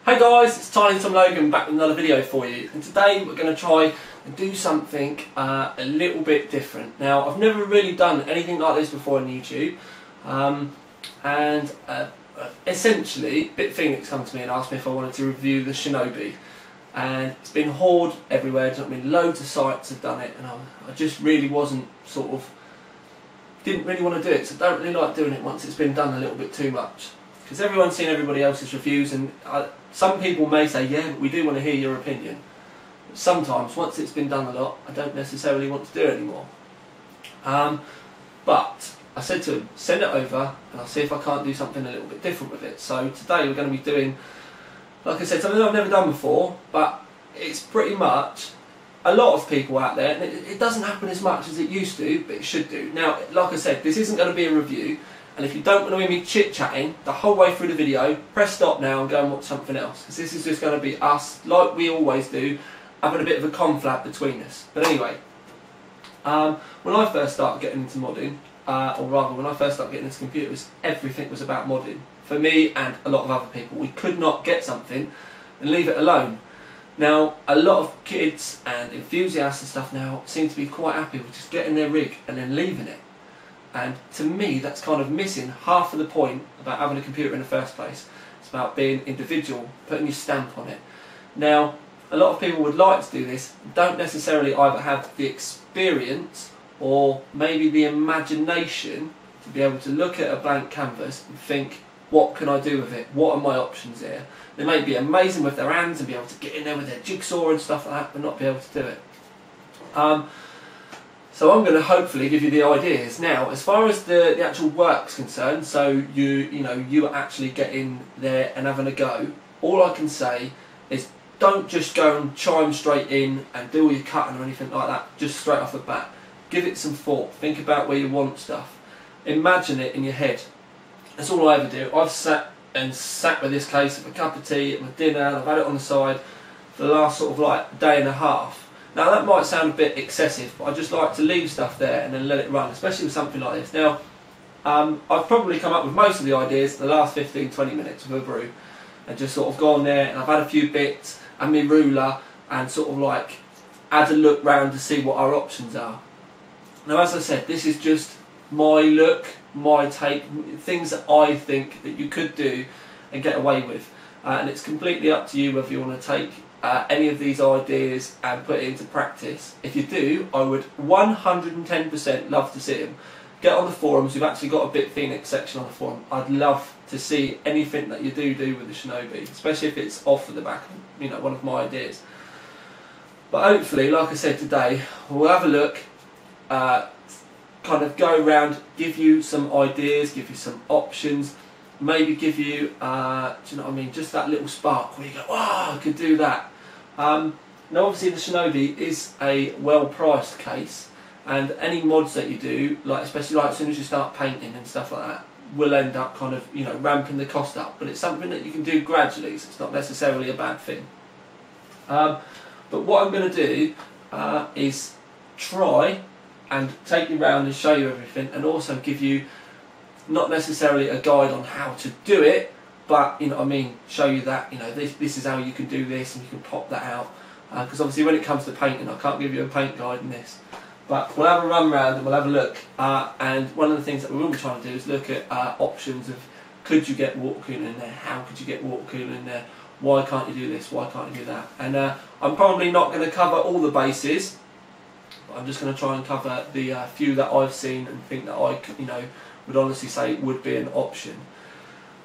Hey guys, it's Tiny Tom Logan back with another video for you, and today we're going to try and do something a little bit different. Now, I've never really done anything like this before on YouTube, and essentially BitFenix come to me and asked me if I wanted to review the Shinobi, and it's been hoarded everywhere. I mean, loads of sites have done it, and I just really didn't really want to do it, so I don't really like doing it once it's been done a little bit too much. Because everyone's seen everybody else's reviews, and some people may say, yeah, but we do want to hear your opinion. But sometimes, once it's been done a lot, I don't necessarily want to do it anymore. But I said to him, send it over, and I'll see if I can't do something a little bit different with it. So today we're going to be doing, like I said, something I've never done before, but it's pretty much a lot of people out there, and it doesn't happen as much as it used to, but it should do. Now, like I said, this isn't going to be a review. And if you don't want to hear me chit-chatting the whole way through the video, press stop now and go and watch something else. Because this is just going to be us, like we always do, having a bit of a conflab between us. But anyway, when I first started getting into modding, or rather when I first started getting into computers, everything was about modding. For me and a lot of other people, we could not get something and leave it alone. Now, a lot of kids and enthusiasts and stuff now seem to be quite happy with just getting their rig and then leaving it. And to me, that's kind of missing half of the point about having a computer in the first place. It's about being individual, putting your stamp on it. Now, a lot of people would like to do this, don't necessarily either have the experience or maybe the imagination to be able to look at a blank canvas and think, what can I do with it? What are my options here? They may be amazing with their hands and be able to get in there with their jigsaw and stuff like that, but not be able to do it. So I'm going to hopefully give you the ideas. Now, as far as the actual work's concerned, so you are actually getting there and having a go, all I can say is don't just go and chime straight in and do all your cutting or anything like that, just straight off the bat. Give it some thought, think about where you want stuff, imagine it in your head. That's all I ever do. I've sat with this case of a cup of tea at my dinner, and I've had it on the side for the last sort of like day and a half. Now that might sound a bit excessive, but I just like to leave stuff there and then let it run, especially with something like this. Now, I've probably come up with most of the ideas in the last 15-20 minutes with a brew, and just sort of gone there, and I've had a few bits and my ruler, and sort of like had a look round to see what our options are. Now, as I said, this is just my look, my take, things that I think that you could do and get away with, and it's completely up to you whether you want to take any of these ideas and put it into practice. If you do, I would 110% love to see them. Get on the forums. We've actually got a BitFenix section on the forum. I'd love to see anything that you do with the Shinobi, especially if it's off at the back of one of my ideas. But hopefully, like I said today, we'll have a look, kind of go around, give you some ideas, give you some options, maybe give you, do you know what I mean, just that little spark where you go, wow, I could do that. Now obviously the Shinobi is a well-priced case, and any mods that you do, like especially like as soon as you start painting and stuff like that, will end up kind of ramping the cost up. But it's something that you can do gradually, so it's not necessarily a bad thing. But what I'm going to do is try and take you around and show you everything, and also give you not necessarily a guide on how to do it, but show you that this is how you can do this, and you can pop that out. Because obviously when it comes to painting, I can't give you a paint guide in this. But we'll have a run round and we'll have a look. And one of the things that we will be trying to do is look at options of, could you get water cooler in there? How could you get water cooler in there? Why can't you do this? Why can't you do that? And I'm probably not going to cover all the bases. But I'm just going to try and cover the few that I've seen and think that I would honestly say would be an option.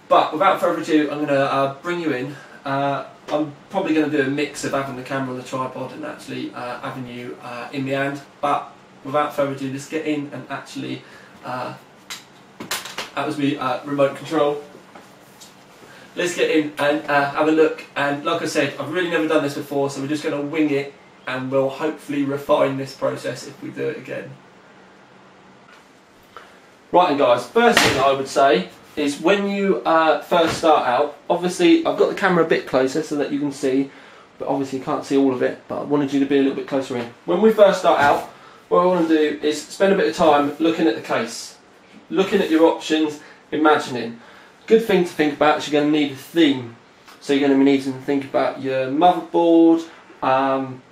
But without further ado, I'm going to bring you in. I'm probably going to do a mix of having the camera on the tripod and actually having you in my hand. But without further ado, let's get in and actually, that was me remote control. Let's get in and have a look. And like I said, I've really never done this before, so we're just going to wing it, and we'll hopefully refine this process if we do it again. Right then guys, first thing I would say is when you first start out, obviously I've got the camera a bit closer so that you can see, but obviously you can't see all of it, but I wanted you to be a little bit closer in. When we first start out, what I want to do is spend a bit of time looking at the case, looking at your options, imagining. Good thing to think about is you're going to need a theme. So you're going to be needing to think about your motherboard,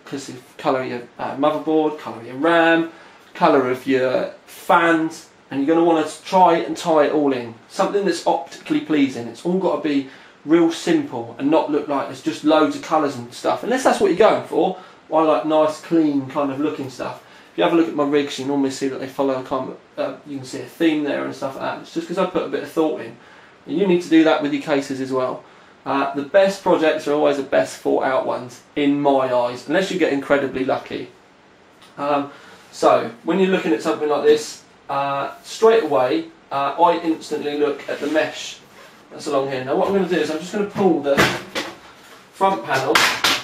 because colour of your motherboard, colour of your RAM, colour of your fans, and you're going to want to try and tie it all in. Something that's optically pleasing. It's all got to be real simple and not look like there's just loads of colours and stuff, unless that's what you're going for. I like nice, clean kind of looking stuff. If you have a look at my rigs, you normally see that they follow a kind of, you can see a theme there and stuff like that. It's just because I put a bit of thought in. And you need to do that with your cases as well. The best projects are always the best thought out ones, in my eyes, unless you get incredibly lucky. So, when you're looking at something like this, straight away, I instantly look at the mesh that's along here. Now what I'm going to do is I'm just going to pull the front panel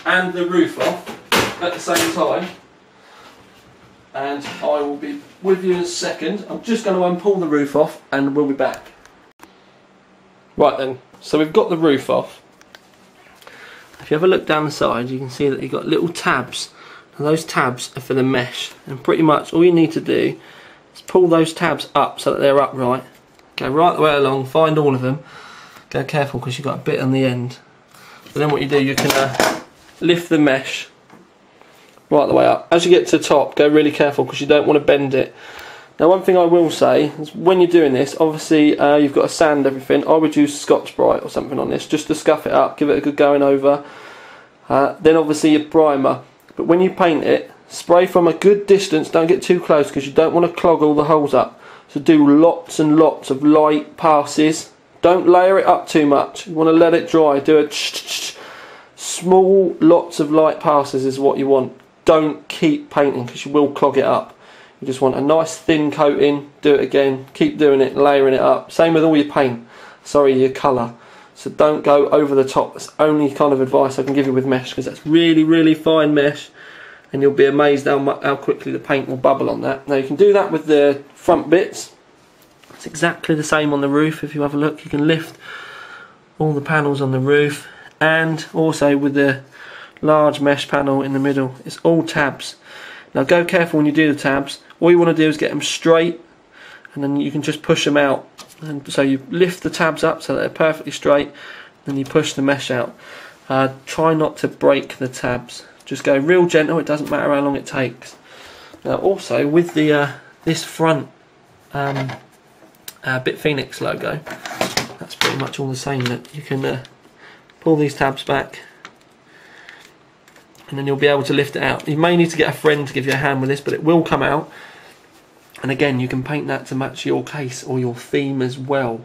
and the roof off at the same time, and I will be with you in a second. I'm just going to unpull the roof off and we'll be back. Right then, so we've got the roof off. If you have a look down the side, you can see that you've got little tabs, and those tabs are for the mesh, and pretty much all you need to do is pull those tabs up so that they're upright. Go right the way along, find all of them. Go careful because you've got a bit on the end. But then what you do, you can lift the mesh right the way up. As you get to the top, go really careful because you don't want to bend it. Now one thing I will say is when you're doing this, obviously you've got to sand everything. I would use Scotch-Brite or something on this just to scuff it up, give it a good going over. Then obviously your primer. But when you paint it, spray from a good distance, don't get too close because you don't want to clog all the holes up. So do lots and lots of light passes. Don't layer it up too much. You want to let it dry. Do a small, lots of light passes is what you want. Don't keep painting because you will clog it up. You just want a nice thin coating. Do it again. Keep doing it, layering it up. Same with all your paint. Sorry, your colour. So don't go over the top. That's the only kind of advice I can give you with mesh, because that's really, really fine mesh, and you'll be amazed how quickly the paint will bubble on that. Now you can do that with the front bits. It's exactly the same on the roof. If you have a look, you can lift all the panels on the roof, and also with the large mesh panel in the middle. It's all tabs. Now go careful when you do the tabs. All you want to do is get them straight, and then you can just push them out. And so you lift the tabs up so that they're perfectly straight, then you push the mesh out. Try not to break the tabs. Just go real gentle. It doesn't matter how long it takes. Now also with the this front BitFenix logo, that's pretty much all the same. That you can pull these tabs back, and then you'll be able to lift it out. You may need to get a friend to give you a hand with this, but it will come out. And again, you can paint that to match your case or your theme as well.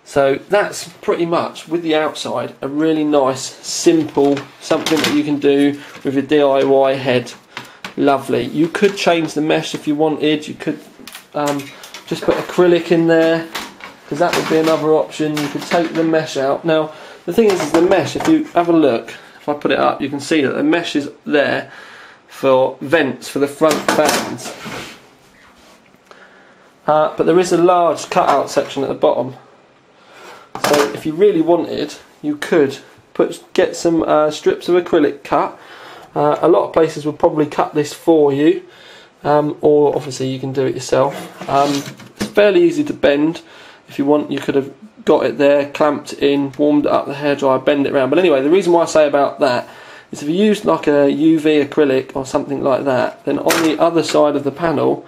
So that's pretty much, with the outside, a really nice, simple, something that you can do with your DIY head. Lovely. You could change the mesh if you wanted. You could just put acrylic in there, because that would be another option. You could take the mesh out. Now, the thing is the mesh, if you have a look, if I put it up, you can see that the mesh is there for vents for the front fans. But there is a large cutout section at the bottom. So if you really wanted, you could get some strips of acrylic cut. A lot of places will probably cut this for you, or obviously you can do it yourself. It's fairly easy to bend. If you want, you could have got it there, clamped it in, warmed it up the hairdryer, bend it around. But anyway, the reason why I say about that is if you used like a UV acrylic or something like that, then on the other side of the panel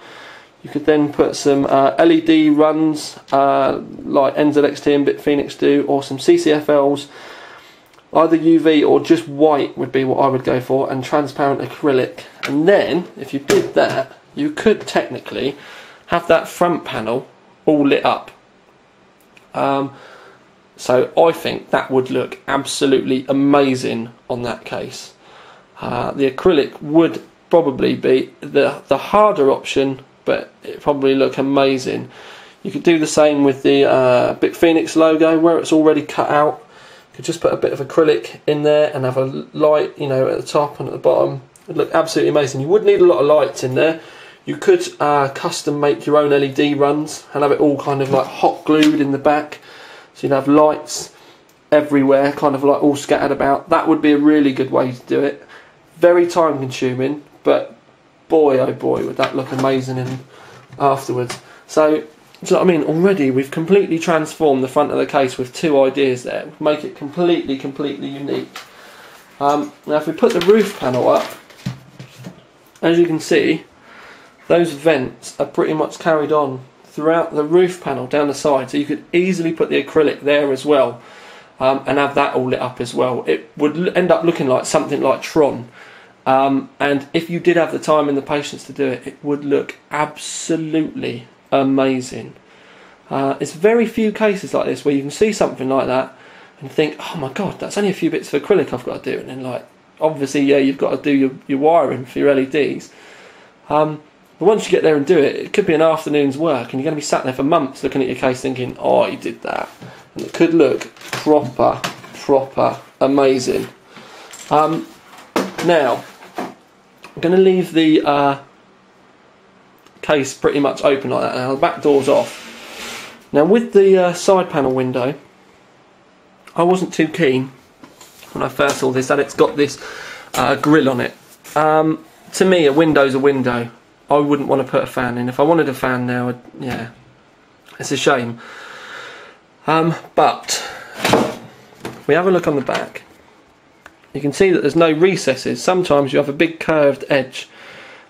you could then put some LED runs like NZXT and BitFenix do, or some CCFLs, either UV or just white would be what I would go for, and transparent acrylic. And then if you did that, you could technically have that front panel all lit up. So I think that would look absolutely amazing on that case. The acrylic would probably be the harder option, but it probably look amazing. You could do the same with the BitFenix logo, where it's already cut out. You could just put a bit of acrylic in there and have a light, you know, at the top and at the bottom. It'd look absolutely amazing. You would need a lot of lights in there. You could custom make your own LED runs and have it all kind of like hot glued in the back, so you'd have lights everywhere, kind of like all scattered about. That would be a really good way to do it. Very time consuming, but boy oh boy would that look amazing afterwards. So So I mean, already we've completely transformed the front of the case with 2 ideas there. Make it completely unique. Now if we put the roof panel up, as you can see, those vents are pretty much carried on throughout the roof panel down the side, so you could easily put the acrylic there as well, and have that all lit up as well. It would end up looking like something like Tron. And if you did have the time and the patience to do it, it would look absolutely amazing. It's very few cases like this where you can see something like that and think, oh my god, that's only a few bits of acrylic I've got to do, and then like, obviously, yeah, you've got to do your wiring for your LEDs. But once you get there and do it, it could be an afternoon's work, and you're going to be sat there for months looking at your case thinking, oh, you did that. And it could look proper amazing. Now, I'm going to leave the case pretty much open like that. Now the back door's off. Now with the side panel window, I wasn't too keen when I first saw this that it's got this grill on it. To me, a window's a window. I wouldn't want to put a fan in. If I wanted a fan now, yeah, it's a shame. But if we have a look on the back, you can see that there's no recesses. Sometimes you have a big curved edge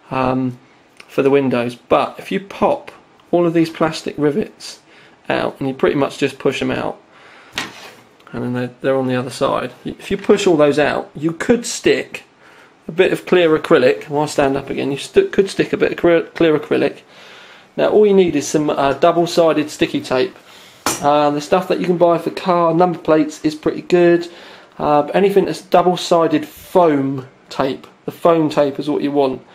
for the windows, but if you pop all of these plastic rivets out and you pretty much just push them out, and then they're on the other side, if you push all those out, you could stick a bit of clear acrylic. I'll stand up again. You could stick a bit of clear acrylic. Now all you need is some double-sided sticky tape. The stuff that you can buy for car number plates is pretty good. Anything that's double-sided foam tape. The foam tape is what you want.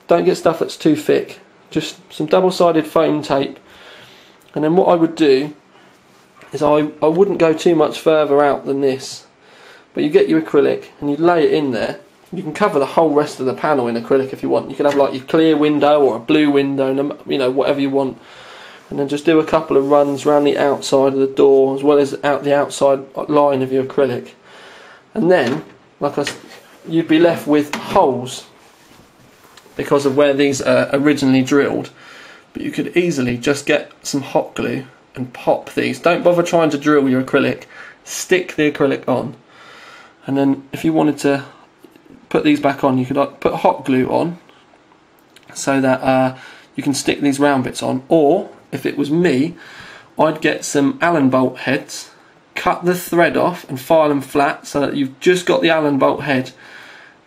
Don't get stuff that's too thick. Just some double-sided foam tape. And then what I would do is I wouldn't go too much further out than this. But you get your acrylic and you lay it in there. You can cover the whole rest of the panel in acrylic if you want. You can have like your clear window or a blue window, you know, whatever you want. And then just do a couple of runs around the outside of the door as well as out the outside line of your acrylic. And then, you'd be left with holes because of where these are originally drilled. But you could easily just get some hot glue and pop these. Don't bother trying to drill your acrylic. Stick the acrylic on. And then if you wanted to put these back on, you could put hot glue on so that you can stick these round bits on. Or, if it was me, I'd get some Allen bolt heads, cut the thread off and file them flat so that you've just got the Allen bolt head.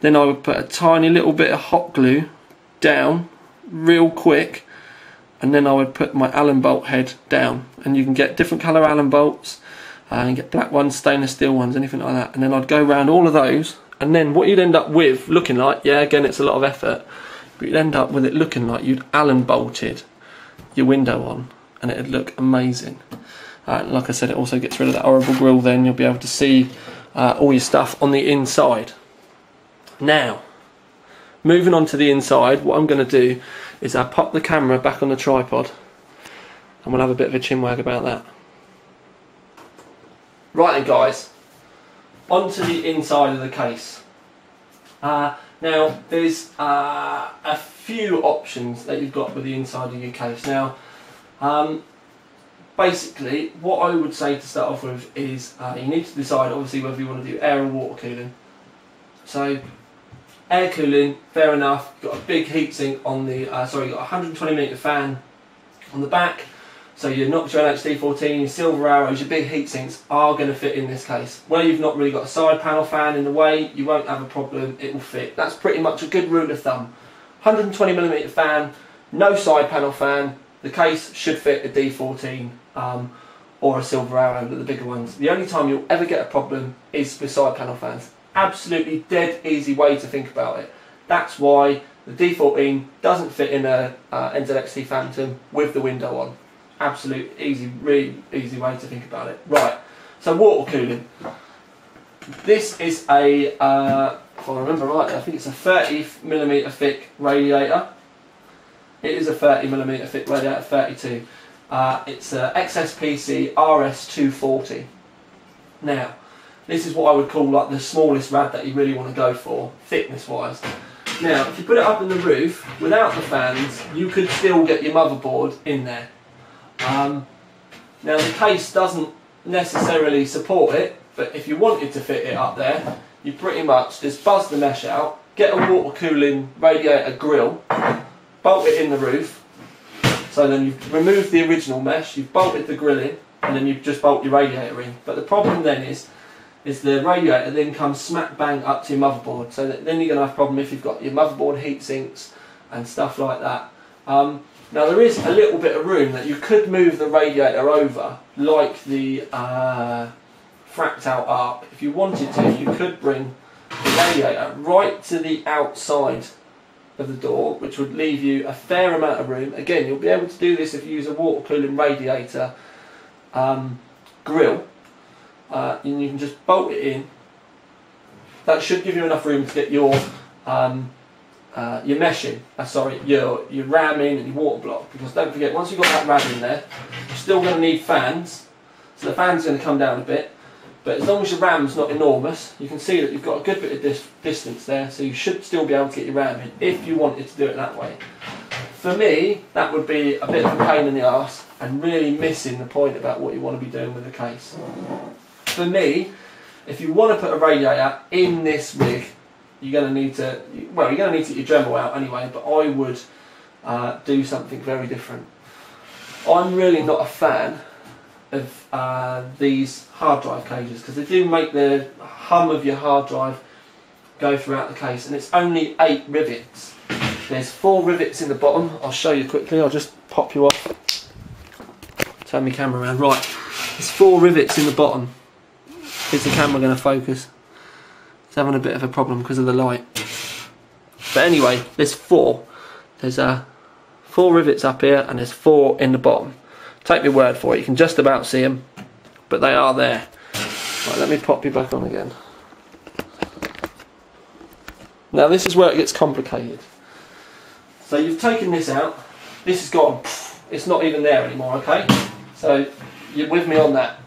Then I would put a tiny little bit of hot glue down real quick, and then I would put my Allen bolt head down. And you can get different colour Allen bolts, and get black ones, stainless steel ones, anything like that. And then I'd go around all of those, and then what you'd end up with looking like, yeah, again it's a lot of effort, but you'd end up with it looking like you'd Allen bolted your window on, and it'd look amazing. Like I said, it also gets rid of that horrible grill. Then you'll be able to see all your stuff on the inside. Now, moving on to the inside, what I'm going to do is I pop the camera back on the tripod, and we'll have a bit of a chinwag about that. Right then, guys, onto the inside of the case. Now, there's a few options that you've got with the inside of your case. Now, basically, what I would say to start off with is you need to decide, obviously, whether you want to do air or water cooling. So, air cooling, fair enough. You've got a big heatsink on the, you've got a 120mm fan on the back. So your Noctua NH-D14, your Silver Arrows, your big heatsinks are going to fit in this case. Where you've not really got a side panel fan in the way, you won't have a problem, it will fit. That's pretty much a good rule of thumb. 120mm fan, no side panel fan, the case should fit a D14 or a Silver Arrow, the bigger ones. The only time you'll ever get a problem is with side panel fans. Absolutely dead easy way to think about it. That's why the D14 doesn't fit in a NZXT Phantom with the window on. Absolute easy, really easy way to think about it. Right, so water cooling. This is a, if I remember right, I think it's a 30mm thick radiator. It is a 30mm thick radiator, 32. It's a XSPC RS240. Now, this is what I would call like the smallest rad that you really want to go for, thickness wise. Now, if you put it up in the roof, without the fans, you could still get your motherboard in there. Now the case doesn't necessarily support it, but if you wanted to fit it up there, you pretty much just buzz the mesh out, get a water cooling radiator grill, bolt it in the roof. So then you've removed the original mesh, you've bolted the grill in, and then you just bolt your radiator in. But the problem then is the radiator then comes smack bang up to your motherboard. So that then you're going to have a problem if you've got your motherboard heat sinks and stuff like that. Now there is a little bit of room that you could move the radiator over, like the fracked out arc. If you wanted to, you could bring the radiator right to the outside of the door, which would leave you a fair amount of room. Again, you'll be able to do this if you use a water cooling radiator grill, and you can just bolt it in. That should give you enough room to get your meshing, your ram in and your water block, because don't forget, once you've got that ram in there, you're still going to need fans, so the fan's going to come down a bit, but as long as your ram's not enormous, you can see that you've got a good bit of distance there, so you should still be able to get your ram in if you wanted to do it that way. For me, that would be a bit of a pain in the arse and really missing the point about what you want to be doing with the case. For me, if you want to put a radiator in this rig, you're going to need to, well, you're going to need to get your Dremel out anyway, but I would do something very different. I'm really not a fan of these hard drive cages, because they do make the hum of your hard drive go throughout the case, and it's only 8 rivets. There's 4 rivets in the bottom. I'll show you quickly, I'll just pop you off. Turn my camera around. Right, there's 4 rivets in the bottom. Is the camera going to focus? It's having a bit of a problem because of the light. But anyway, there's 4. There's 4 rivets up here and there's 4 in the bottom. Take my word for it, you can just about see them, but they are there. Right, let me pop you back on again. Now this is where it gets complicated. So you've taken this out, this has gone, it's not even there anymore, okay? So you're with me on that.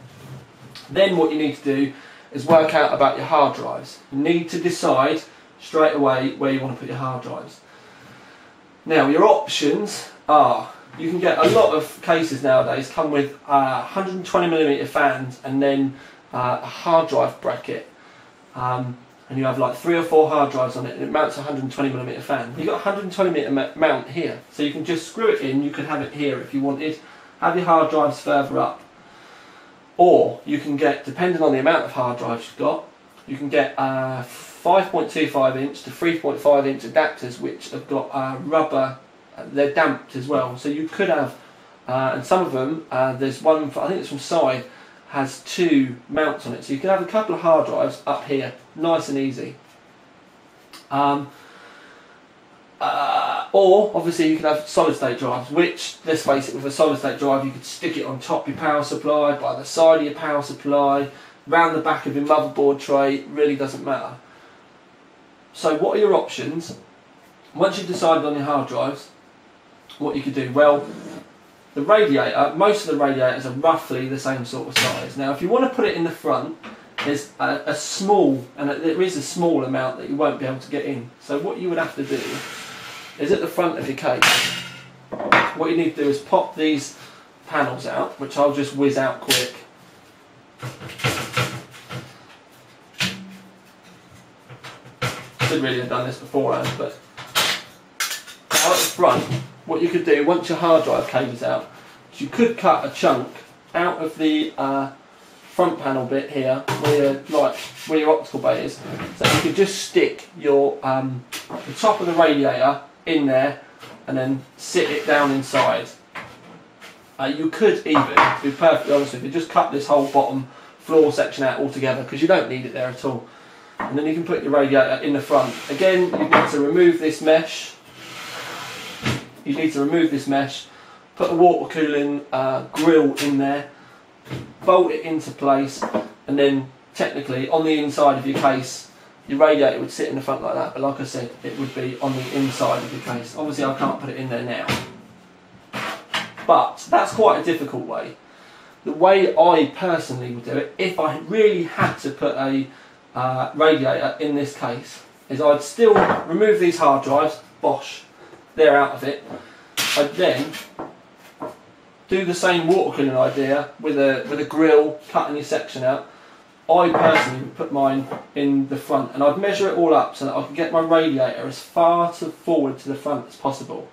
Then what you need to do is work out about your hard drives. You need to decide straight away where you want to put your hard drives. Now your options are, you can get a lot of cases nowadays come with 120mm fans and then a hard drive bracket, and you have like 3 or 4 hard drives on it, and it mounts a 120mm fan. You've got a 120mm mount here, so you can just screw it in. You could have it here if you wanted, have your hard drives further up. Or you can get, depending on the amount of hard drives you've got, you can get 5.25 inch to 3.5 inch adapters, which have got rubber, they're damped as well. So you could have, and some of them, there's one, I think it's from Side, has 2 mounts on it. So you can have a couple of hard drives up here, nice and easy. Or obviously you can have solid state drives, which, let's face it, with a solid state drive you could stick it on top of your power supply, by the side of your power supply, round the back of your motherboard tray, it really doesn't matter. So what are your options? Once you've decided on your hard drives, what you could do, well, the radiator, most of the radiators are roughly the same sort of size. Now if you want to put it in the front, there's a small, and there is a small amount that you won't be able to get in. So what you would have to do is, at the front of your case, what you need to do is pop these panels out, which I'll just whiz out quick. Should really have done this beforehand, but now at the front, what you could do once your hard drive case is out, is you could cut a chunk out of the front panel bit here, where your optical bay is, so you could just stick your the top of the radiator in there and then sit it down inside. You could even, to be perfectly honest with you, just cut this whole bottom floor section out altogether, because you don't need it there at all. And then you can put your radiator in the front. Again, you need to remove this mesh. You need to remove this mesh, put a water cooling grill in there, bolt it into place, and then technically on the inside of your case your radiator would sit in the front like that, but like I said, it would be on the inside of your case. Obviously I can't put it in there now, but that's quite a difficult way. The way I personally would do it, if I really had to put a radiator in this case, is I'd still remove these hard drives, bosh, they're out of it. I'd then do the same water cooling idea with a grill, cutting your section out. I personally would put mine in the front, and I'd measure it all up so that I could get my radiator as far forward to the front as possible.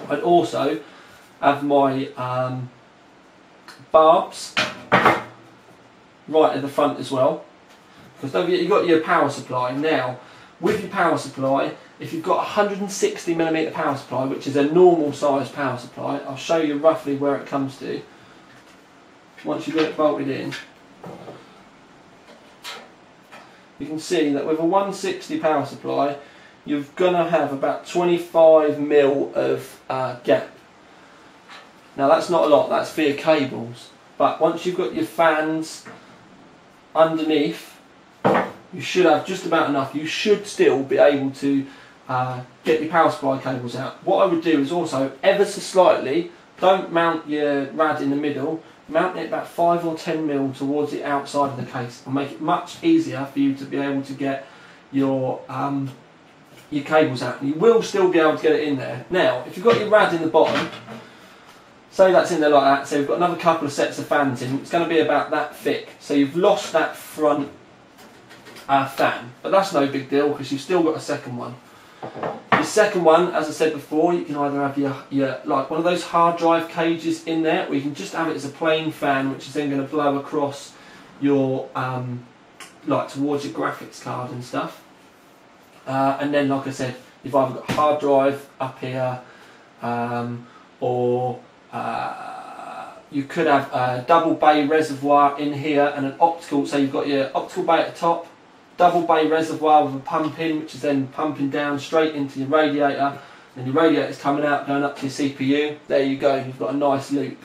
I'd also have my barbs right at the front as well, because don't forget you've got your power supply. Now, with your power supply, if you've got a 160mm power supply, which is a normal size power supply, I'll show you roughly where it comes to once you've got it bolted in. You can see that with a 160 power supply, you're going to have about 25mm of gap. Now that's not a lot, that's for your cables, but once you've got your fans underneath, you should have just about enough. You should still be able to get your power supply cables out. What I would do is also, ever so slightly, don't mount your rad in the middle, mount it about 5 or 10mm towards the outside of the case, and make it much easier for you to be able to get your cables out. And you will still be able to get it in there. Now, if you've got your rad in the bottom, say that's in there like that, so you've got another couple of sets of fans in, it's going to be about that thick. So you've lost that front fan, but that's no big deal because you've still got a second one. Your second one, as I said before, you can either have your like one of those hard drive cages in there, or you can just have it as a plain fan, which is then going to blow across your like towards your graphics card and stuff. And then, like I said, you've either got hard drive up here, or you could have a double bay reservoir in here and an optical. So you've got your optical bay at the top, double bay reservoir with a pump in, which is then pumping down straight into your radiator, and your radiator is coming out, going up to your CPU. There you go, you've got a nice loop.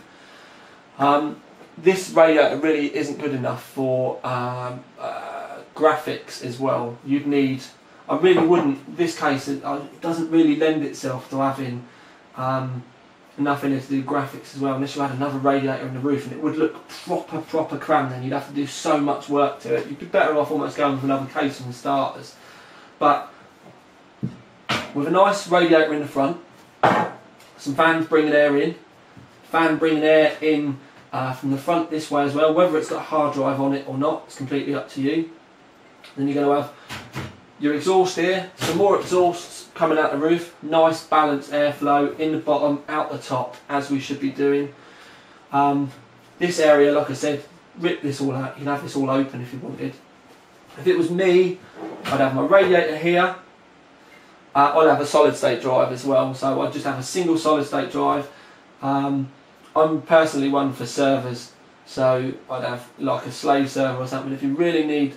This radiator really isn't good enough for graphics as well. You'd need, I really wouldn't, this case it doesn't really lend itself to having enough in it to do graphics as well, unless you had another radiator in the roof, and it would look proper crammed, then you'd have to do so much work to it. You'd be better off almost going with another case and starters. But with a nice radiator in the front, some fans bringing air in, fan bringing air in from the front this way as well, whether it's got a hard drive on it or not, it's completely up to you. Then you're going to have your exhaust here, some more exhausts coming out the roof, nice balanced airflow in the bottom, out the top, as we should be doing. This area, like I said, rip this all out, you can have this all open if you wanted. If it was me, I'd have my radiator here, I'd have a solid state drive as well, so I'd just have a single solid state drive. I'm personally one for servers, so I'd have like a slave server or something. If you really need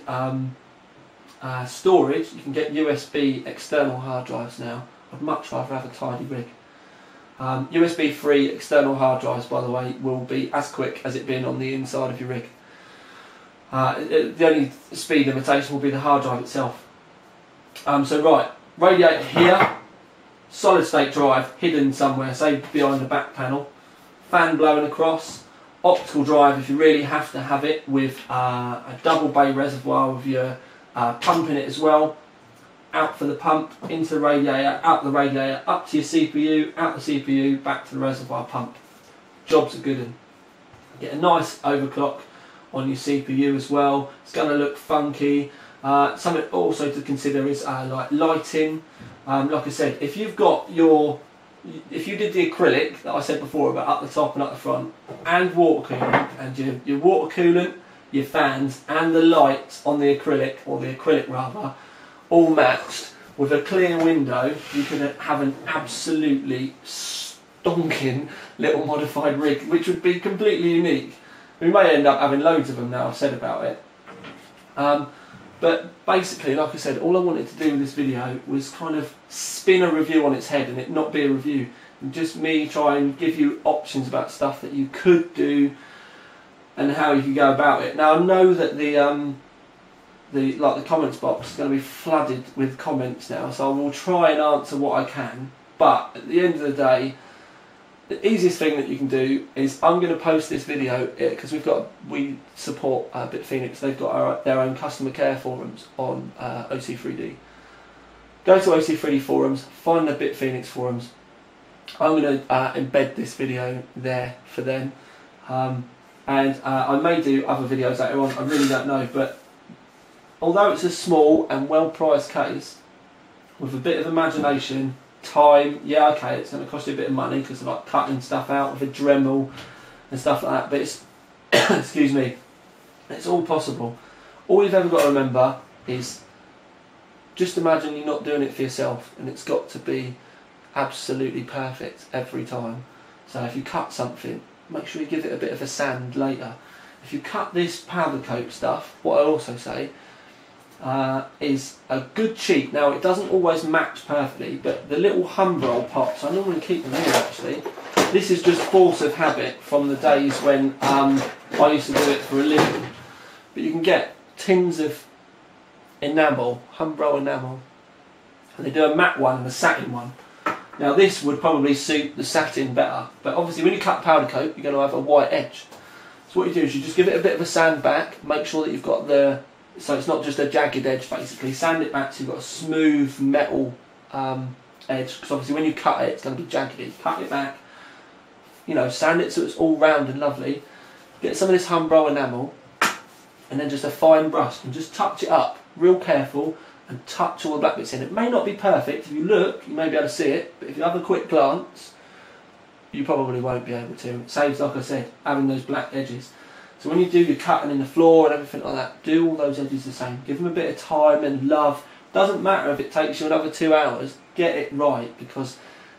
storage, you can get USB external hard drives now. I'd much rather have a tidy rig. USB free external hard drives, by the way, will be as quick as it being on the inside of your rig. The only speed limitation will be the hard drive itself. So right, radiator here, solid state drive hidden somewhere, say behind the back panel, fan blowing across, optical drive if you really have to have it, with a double bay reservoir with your pump in it as well, out for the pump, into the radiator, out the radiator, up to your CPU, out the CPU, back to the reservoir pump. Job's a good one. Get a nice overclock on your CPU as well. It's going to look funky. Something also to consider is like lighting. Like I said, if you've got your, if you did the acrylic that I said before about up the top and up the front, and water coolant, and your water coolant, your fans and the lights on the acrylic, or the acrylic rather, all matched with a clear window, you could have an absolutely stonking little modified rig, which would be completely unique. We may end up having loads of them now I've said about it. But basically, like I said, all I wanted to do with this video was kind of spin a review on its head and it not be a review, and just me try and give you options about stuff that you could do and how you can go about it. Now I know that the comments box is going to be flooded with comments now, so I will try and answer what I can. But at the end of the day, the easiest thing that you can do is I'm going to post this video because we support BitFenix. They've got their own customer care forums on OC3D. Go to OC3D forums, find the BitFenix forums, I'm going to embed this video there for them, and I may do other videos later on, I really don't know, but although it's a small and well priced case, with a bit of imagination, time, yeah okay, it's going to cost you a bit of money because of like cutting stuff out with a Dremel and stuff like that, but it's, excuse me, it's all possible. All you've ever got to remember is just imagine you're not doing it for yourself, and it's got to be absolutely perfect every time. So if you cut something, make sure you give it a bit of a sand later. If you cut this powder coat stuff, what I also say is a good cheat. Now it doesn't always match perfectly, but the little humbrol pots, I normally keep them here actually. This is just force of habit from the days when I used to do it for a living. But you can get tins of enamel, humbrol enamel, and they do a matte one and a satin one. Now this would probably suit the satin better, but obviously when you cut powder coat you're going to have a white edge. So what you do is you just give it a bit of a sand back, make sure that you've got the, so it's not just a jagged edge basically, sand it back so you've got a smooth metal edge, because obviously when you cut it it's going to be jaggedy. Cut it back, you know, sand it so it's all round and lovely, get some of this humbrol enamel, and then just a fine brush and just touch it up, real careful, and touch all the black bits in. It may not be perfect. If you look, you may be able to see it, but if you have a quick glance, you probably won't be able to. It saves, like I said, having those black edges. So when you do your cutting in the floor and everything like that, do all those edges the same. Give them a bit of time and love. Doesn't matter if it takes you another 2 hours, get it right, because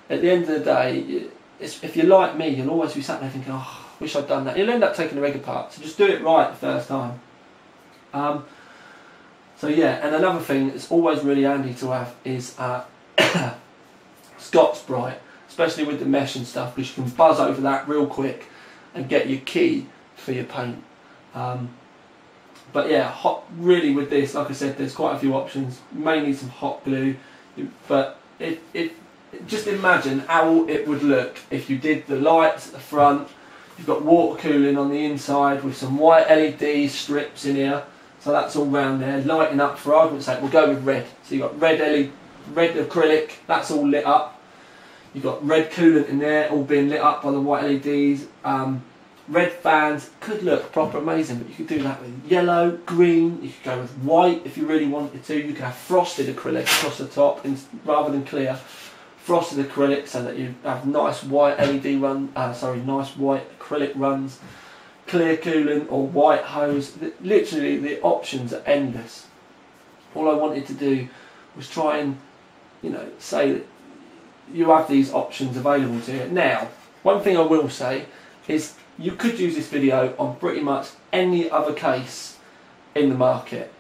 at the end of the day, if you're like me, you'll always be sat there thinking, oh, I wish I'd done that. You'll end up taking the rig apart, so just do it right the first time. So yeah, and another thing that's always really handy to have is Scott's Bright, especially with the mesh and stuff, because you can buzz over that real quick and get your key for your paint. But yeah, really with this, like I said, there's quite a few options. You may need some hot glue, but just imagine how it would look if you did the lights at the front. You've got water cooling on the inside with some white LED strips in here. So that's all round there, lighting up for argument's sake, we'll go with red. So you've got red LED, red acrylic, that's all lit up. You've got red coolant in there, all being lit up by the white LEDs. Red fans could look proper amazing, but you could do that with yellow, green, you could go with white if you really wanted to. You could have frosted acrylic across the top rather than clear. Frosted acrylic so that you have nice white LED run, nice white acrylic runs. Clear coolant or white hose, literally the options are endless. All I wanted to do was try and, you know, say that you have these options available to you. Now, one thing I will say is you could use this video on pretty much any other case in the market.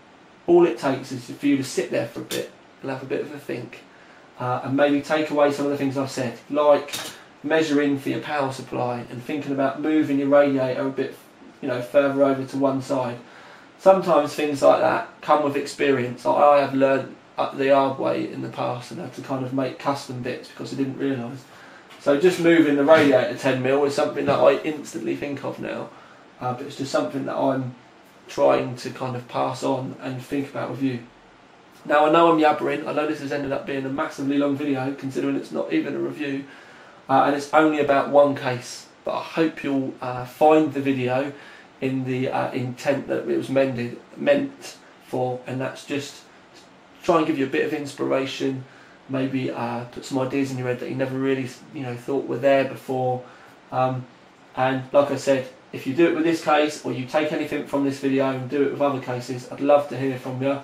All it takes is for you to sit there for a bit and have a bit of a think, and maybe take away some of the things I've said, like measuring for your power supply and thinking about moving your radiator a bit, you know, further over to one side. Sometimes things like that come with experience. I have learned the hard way in the past and had to kind of make custom bits because I didn't realise. So just moving the radiator 10mm is something that I instantly think of now, but it's just something that I'm trying to kind of pass on and think about with you. Now I know I'm yabbering, I know this has ended up being a massively long video considering it's not even a review, and it's only about one case, but I hope you'll find the video in the intent that it was meant for, and that's just try and give you a bit of inspiration, maybe put some ideas in your head that you never really thought were there before, and like I said, if you do it with this case or you take anything from this video and do it with other cases, I'd love to hear from you.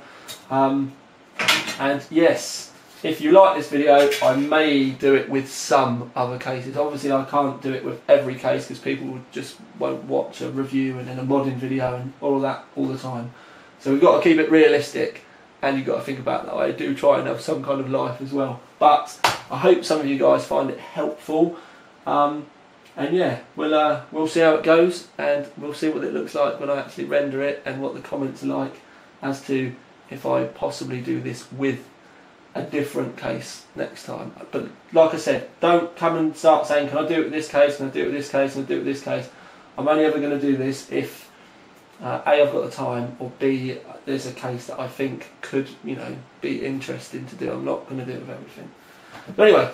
And yes, if you like this video, I may do it with some other cases. Obviously I can't do it with every case because people just won't watch a review and then a modding video and all of that all the time. So we've got to keep it realistic, and you've got to think about that. I do try and have some kind of life as well. But I hope some of you guys find it helpful. And yeah, we'll see how it goes, and we'll see what it looks like when I actually render it and what the comments are like as to if I possibly do this with a different case next time. But like I said, don't come and start saying, can I do it with this case, can I do it with this case, can I do it with this case. I'm only ever going to do this if A, I've got the time, or B, there's a case that I think could, be interesting to do. I'm not going to do it with everything. But anyway,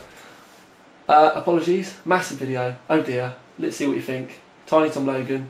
Apologies, massive video. Oh dear. Let's see what you think. Tiny Tom Logan,